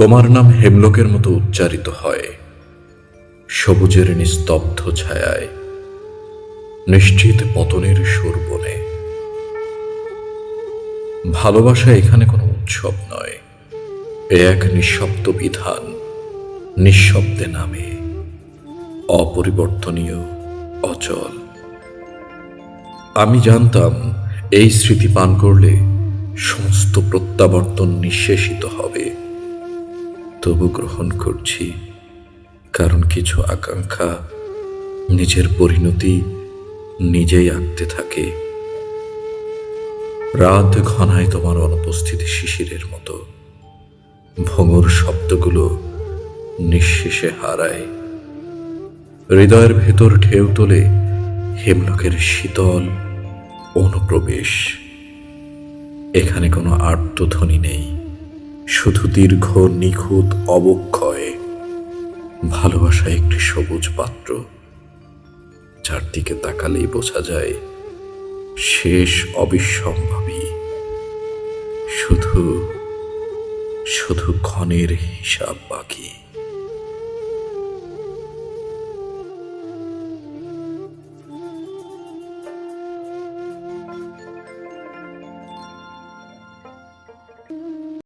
তোমার নাম হেমলকের মতো উচ্চারিত হয় সবুজের নিস্তব্ধ ছায়ায়, নিশ্চিত পতনের সুর বনে। ভালোবাসা এখানে কোনো উৎসব নয়, এ এক নিঃশব্দ বিধান, নিঃশব্দে নামে, অপরিবর্তনীয়, অচল। আমি জানতাম এই স্মৃতি পান করলে সমস্ত প্রত্যাবর্তন নিঃশেষিত হবে, তবু গ্রহণ করছি, কারণ কিছু আকাঙ্ক্ষা নিজের পরিণতি নিজেই আঁকতে থাকে। রাত ঘনায় তোমার অনুপস্থিতি শিশিরের মতো, ভঙুর শব্দগুলো নিঃশেষে হারায়। হৃদয়ের ভেতর ঢেউ তোলে হেমলকের শীতল অনুপ্রবেশ। এখানে কোনো আর্তধ্বনি নেই, শুধু দীর্ঘ নিখুঁত অবক্ষয়। ভালোবাসা একটি সবুজ পাত্র, যার দিকে তাকালেই বোঝা যায় শেষ অবিসম্ভাবী, শুধু শুধু ক্ষণের হিসাব বাকি।